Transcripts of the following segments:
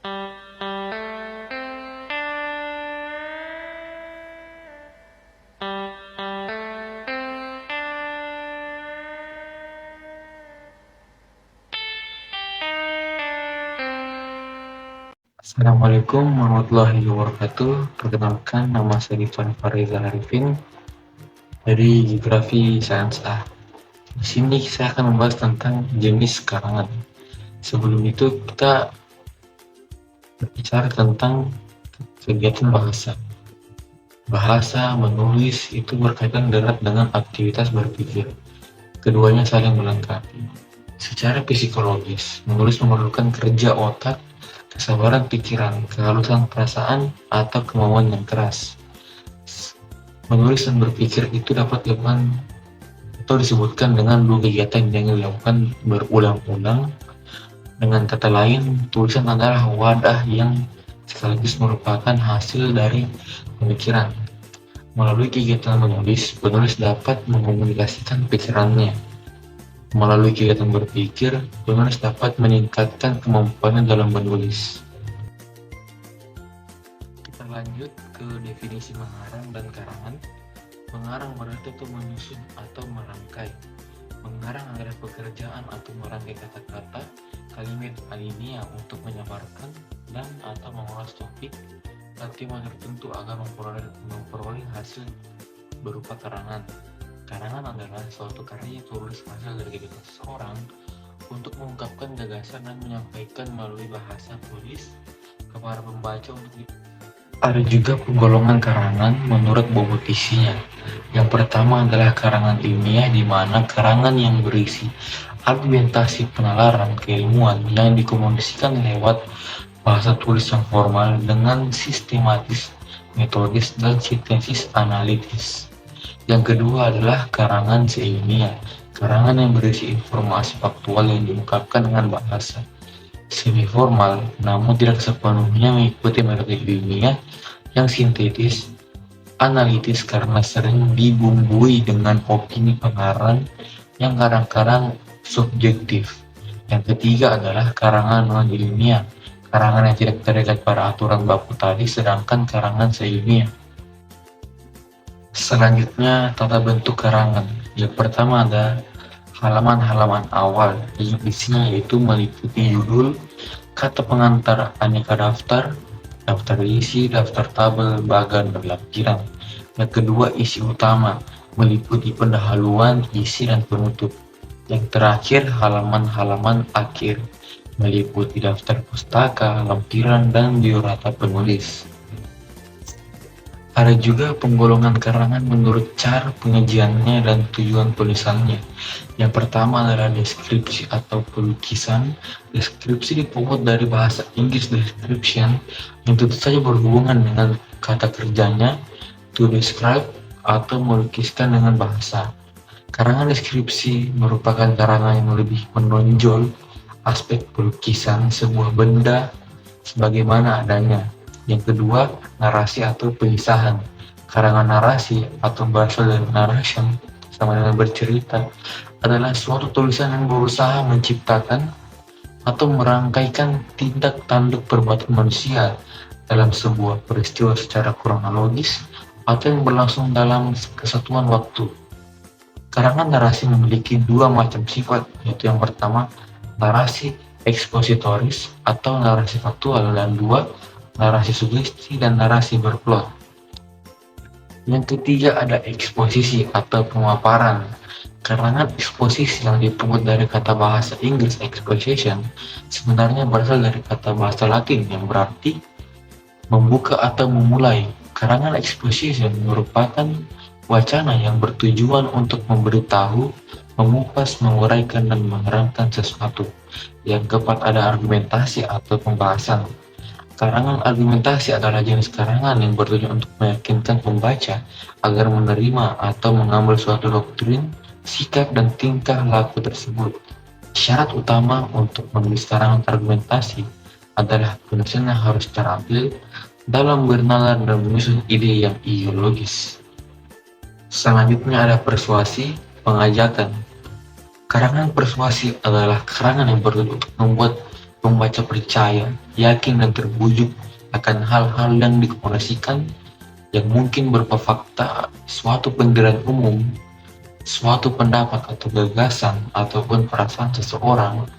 Assalamualaikum warahmatullahi wabarakatuh. Perkenalkan, nama saya Rifan Fariza Arifin dari Geografi Sains A. Di sini saya akan membahas tentang jenis karangan. Sebelum itu kita berbicara tentang kegiatan bahasa. Bahasa menulis itu berkaitan erat dengan aktivitas berpikir. Keduanya saling melengkapi. Secara psikologis, menulis memerlukan kerja otak, kesabaran pikiran, kehalusan perasaan, atau kemauan yang keras. Menulis dan berpikir itu dapat dilakukan atau disebutkan dengan dua kegiatan yang dilakukan berulang-ulang. Dengan kata lain, tulisan adalah wadah yang sekaligus merupakan hasil dari pemikiran. Melalui kegiatan menulis, penulis dapat mengkomunikasikan pikirannya. Melalui kegiatan berpikir, penulis dapat meningkatkan kemampuannya dalam menulis. Kita lanjut ke definisi mengarang dan karangan. Mengarang berarti itu menyusun atau merangkai. Mengarang adalah pekerjaan atau merangkai kata-kata, kalimat alinea untuk menyamarkan dan atau mengulas topik atau tema tertentu agar memperoleh hasil berupa karangan. Karangan adalah suatu karya tulis hasil dari kegiatan seseorang untuk mengungkapkan gagasan dan menyampaikan melalui bahasa tulis kepada pembaca untuk Ada juga penggolongan karangan menurut bobot isinya. Yang pertama adalah karangan ilmiah, di mana karangan yang berisi argumentasi penalaran keilmuan yang dikomunikasikan lewat bahasa tulis yang formal dengan sistematis, metodis, dan sintesis analitis. Yang kedua adalah karangan seilmiah, karangan yang berisi informasi faktual yang diungkapkan dengan bahasa semi-formal, namun tidak sepenuhnya mengikuti metode ilmiah yang sintetis, analitis karena sering dibumbui dengan opini pengarang yang kadang-kadang subjektif. Yang ketiga adalah karangan non-ilmiah, karangan yang tidak terikat pada aturan baku tadi, sedangkan karangan seilmiah. Selanjutnya, tata bentuk karangan. Yang pertama ada halaman-halaman awal, yang isinya yaitu meliputi judul, kata pengantar, aneka daftar, daftar isi, daftar tabel, bagan, dan lampiran. Yang kedua, isi utama, meliputi pendahuluan, isi, dan penutup. Yang terakhir, halaman-halaman akhir, meliputi daftar pustaka, lampiran, dan biodata penulis. Ada juga penggolongan karangan menurut cara penyajiannya dan tujuan tulisannya. Yang pertama adalah deskripsi atau pelukisan. Deskripsi dipungut dari bahasa Inggris description, yang tentu saja berhubungan dengan kata kerjanya to describe atau melukiskan dengan bahasa. Karangan deskripsi merupakan karangan yang lebih menonjol aspek pelukisan sebuah benda sebagaimana adanya. Yang kedua, narasi atau pengisahan. Karangan narasi atau berasal dari narration, sama dengan bercerita, adalah suatu tulisan yang berusaha menciptakan atau merangkaikan tindak tanduk perbuatan manusia dalam sebuah peristiwa secara kronologis atau yang berlangsung dalam kesatuan waktu. Karangan narasi memiliki dua macam sifat, yaitu yang pertama, narasi ekspositoris atau narasi faktual, dan dua, narasi sugesti dan narasi berplot. Yang ketiga ada eksposisi atau pemaparan. Karangan eksposisi yang dipungut dari kata bahasa Inggris exposition sebenarnya berasal dari kata bahasa Latin yang berarti membuka atau memulai. Karangan exposition merupakan wacana yang bertujuan untuk memberitahu, mengupas, menguraikan, dan menerangkan sesuatu. Yang keempat ada argumentasi atau pembahasan. Karangan argumentasi adalah jenis karangan yang bertujuan untuk meyakinkan pembaca agar menerima atau mengambil suatu doktrin, sikap, dan tingkah laku tersebut. Syarat utama untuk menulis karangan argumentasi adalah penulisannya harus terampil dalam bernalar dan menyusun ide yang ideologis. Selanjutnya ada persuasi, pengajakan. Karangan persuasi adalah karangan yang bertujuan untuk membuat Pembaca percaya, yakin dan terbujuk akan hal-hal yang dikomunikasikan yang mungkin berupa fakta, suatu pendirian umum, suatu pendapat atau gagasan, ataupun perasaan seseorang.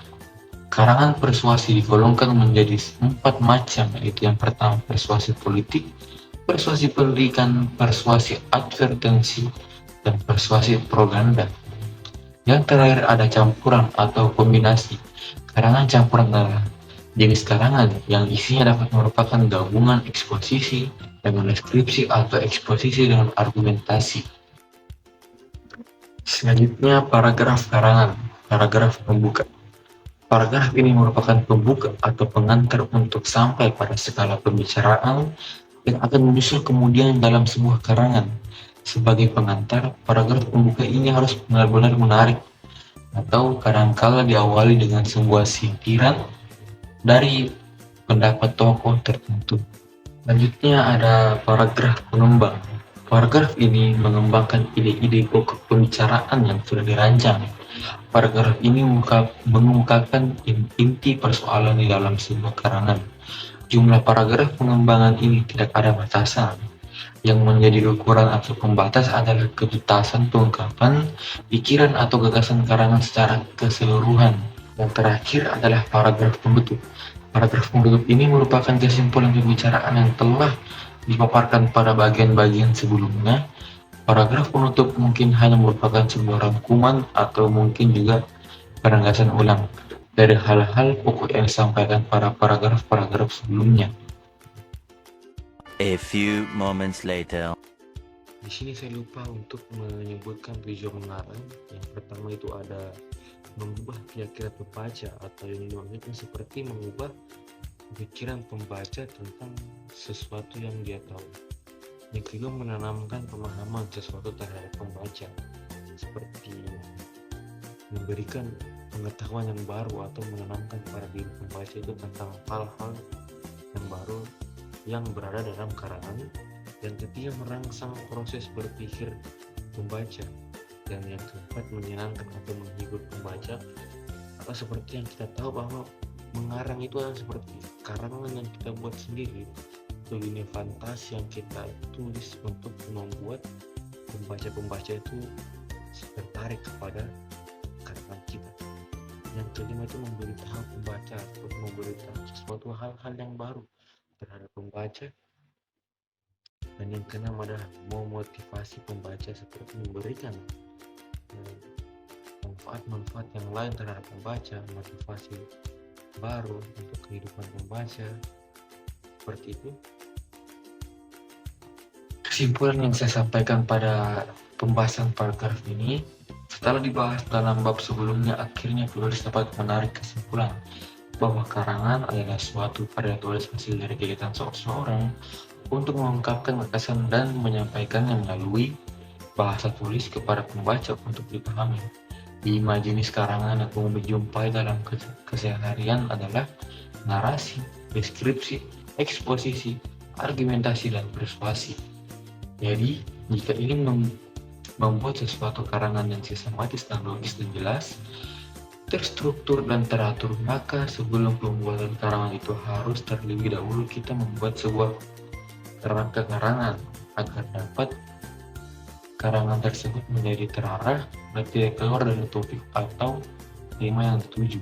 Karangan persuasi digolongkan menjadi 4 macam, yaitu yang pertama persuasi politik, persuasi pendidikan, persuasi advertensi, dan persuasi propaganda. Yang terakhir ada campuran atau kombinasi. Karangan campuran adalah jenis karangan yang isinya dapat merupakan gabungan eksposisi dengan deskripsi atau eksposisi dengan argumentasi. Selanjutnya paragraf karangan, paragraf pembuka. Paragraf ini merupakan pembuka atau pengantar untuk sampai pada skala pembicaraan yang akan menyusul kemudian dalam sebuah karangan. Sebagai pengantar, paragraf pembuka ini harus benar-benar menarik atau kadangkala diawali dengan sebuah sindiran dari pendapat tokoh tertentu. Selanjutnya ada paragraf pengembang. Paragraf ini mengembangkan ide-ide pokok pembicaraan yang sudah dirancang. Paragraf ini mengungkapkan inti persoalan di dalam sebuah karangan. Jumlah paragraf pengembangan ini tidak ada batasan. Yang menjadi ukuran atau pembatas adalah ketuntasan pengungkapan pikiran atau gagasan karangan secara keseluruhan. Yang terakhir adalah paragraf penutup. Paragraf penutup ini merupakan kesimpulan pembicaraan yang telah dipaparkan pada bagian-bagian sebelumnya. Paragraf penutup mungkin hanya merupakan sebuah rangkuman atau mungkin juga penegasan ulang dari hal-hal pokok yang disampaikan pada paragraf-paragraf sebelumnya. A few moments later. Di sini saya lupa untuk menyebutkan tujuan mengarang. Yang pertama itu ada mengubah keyakinan pembaca, atau yang dimaksudkan seperti mengubah pikiran pembaca tentang sesuatu yang dia tahu. Yang kedua, menanamkan pemahaman sesuatu terhadap pembaca, seperti memberikan pengetahuan yang baru atau menanamkan pada diri pembaca itu tentang hal-hal yang baru yang berada dalam karangan. Yang ketiga, merangsang proses berpikir pembaca. Dan yang keempat, menyenangkan atau menghibur pembaca, atau seperti yang kita tahu bahwa mengarang itu adalah seperti karangan yang kita buat sendiri, dunia fantasi yang kita tulis untuk membuat pembaca-pembaca itu tertarik kepada karangan kita. Yang kelima itu memberitahu pembaca atau memberitahu sesuatu hal-hal yang baru terhadap pembaca. Dan yang keenam adalah memotivasi pembaca, seperti memberikan manfaat-manfaat yang lain terhadap pembaca, motivasi baru untuk kehidupan pembaca, seperti itu. Kesimpulan yang saya sampaikan pada pembahasan paragraf ini, setelah dibahas dalam bab sebelumnya, akhirnya penulis dapat menarik kesimpulan bahwa karangan adalah suatu karya tulis hasil dari kegiatan seseorang untuk mengungkapkan gagasan dan menyampaikannya melalui bahasa tulis kepada pembaca untuk dipahami. 5 jenis karangan yang kamu jumpai dalam keseharian adalah narasi, deskripsi, eksposisi, argumentasi, dan persuasi. Jadi, jika ingin membuat sesuatu karangan yang sistematis dan logis dan jelas, terstruktur dan teratur, maka sebelum pembuatan karangan itu harus terlebih dahulu kita membuat sebuah kerangka karangan agar dapat karangan tersebut menjadi terarah dan tidak keluar dari topik atau tema yang dituju.